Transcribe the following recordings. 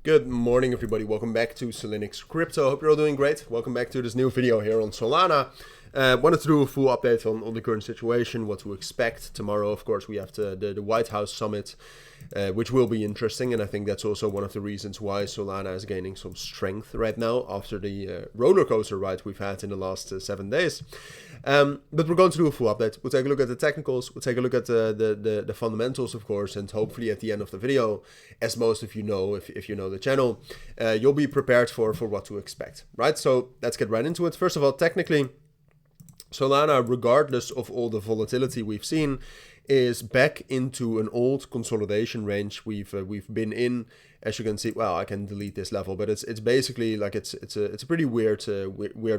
Good morning, everybody. Welcome back to Cilinix Crypto. Hope you're all doing great. Welcome back to this new video here on Solana. Wanted to do a full update on the current situation, what to expect. Tomorrow, of course, we have the White House summit, which will be interesting. And I think that's also one of the reasons why Solana is gaining some strength right now after the roller coaster ride we've had in the last 7 days. But we're going to do a full update. We'll take a look at the technicals. We'll take a look at the fundamentals, of course, and hopefully at the end of the video, as most of you know, if you know the channel, you'll be prepared for what to expect, right? So let's get right into it. First of all, technically, Solana, regardless of all the volatility we've seen, is back into an old consolidation range we've been in. As you can see, well, I can delete this level, but it's basically like it's a pretty weird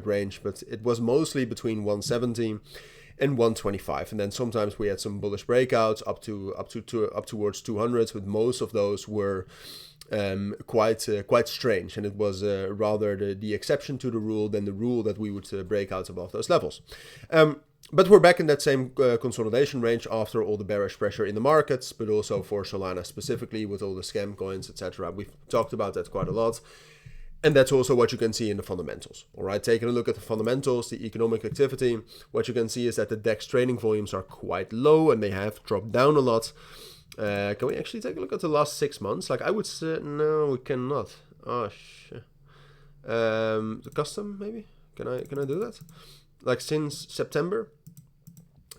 range. But it was mostly between 170 and 125, and then sometimes we had some bullish breakouts up towards 200, but most of those were quite strange, and it was rather the exception to the rule than the rule that we would break out above those levels. But we're back in that same consolidation range after all the bearish pressure in the markets, but also for Solana specifically with all the scam coins, etc. We've talked about that quite a lot. And that's also what you can see in the fundamentals. All right, taking a look at the fundamentals, the economic activity, what you can see is that the DEX trading volumes are quite low and they have dropped down a lot. Can we actually take a look at the last 6 months? Like I would say, no, we cannot. Oh shit. The custom maybe? Can I do that? Like since September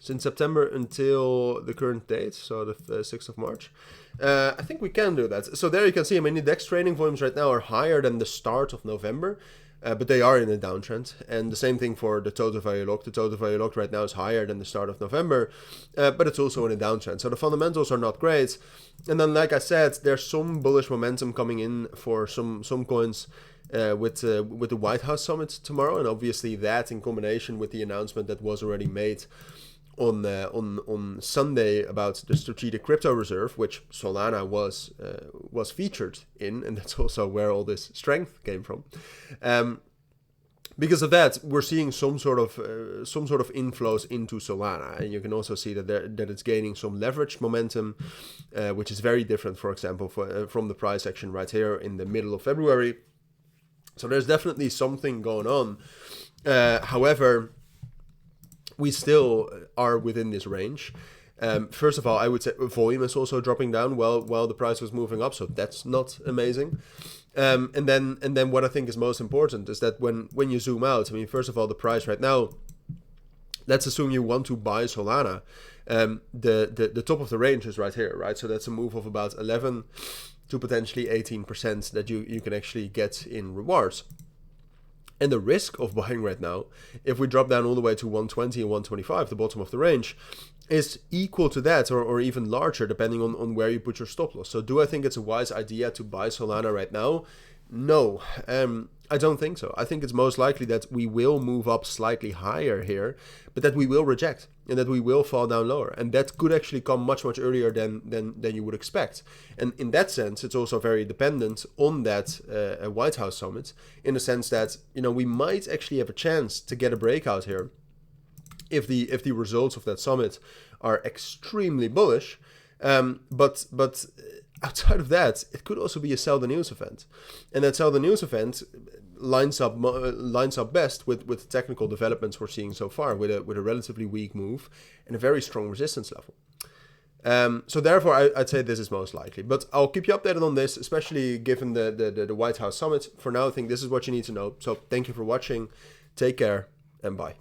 until the current date, so the 6th of March. I think we can do that. So there you can see, I mean, the DEX trading volumes right now are higher than the start of November, but they are in a downtrend. And the same thing for the total value locked. The total value locked right now is higher than the start of November, but it's also in a downtrend. So the fundamentals are not great. And then, like I said, there's some bullish momentum coming in for some coins with the White House summit tomorrow. And obviously that in combination with the announcement that was already made on Sunday about the strategic crypto reserve, which Solana was featured in, and that's also where all this strength came from. Because of that, we're seeing some sort of inflows into Solana, and you can also see that it's gaining some leverage momentum, which is very different, for example, from the price action right here in the middle of February. So there's definitely something going on. However, we still are within this range. First of all, I would say volume is also dropping down while the price was moving up, so that's not amazing. And then what I think is most important is that when you zoom out, I mean, first of all, the price right now, let's assume you want to buy Solana. The top of the range is right here, right? So that's a move of about 11 to potentially 18% that you can actually get in rewards. And the risk of buying right now, if we drop down all the way to 120 and 125, the bottom of the range, is equal to that or even larger depending on where you put your stop loss. So do I think it's a wise idea to buy Solana right now? No, I don't think so. I think it's most likely that we will move up slightly higher here, but that we will reject and that we will fall down lower. And that could actually come much earlier than you would expect. And in that sense, it's also very dependent on that White House summit, in the sense that, you know, we might actually have a chance to get a breakout here if the results of that summit are extremely bullish. But outside of that, it could also be a sell the news event, and that sell the news event lines up best with the technical developments we're seeing so far, with a relatively weak move and a very strong resistance level. So therefore, I'd say this is most likely. But I'll keep you updated on this, especially given the White House summit. For now, I think this is what you need to know. So thank you for watching. Take care and bye.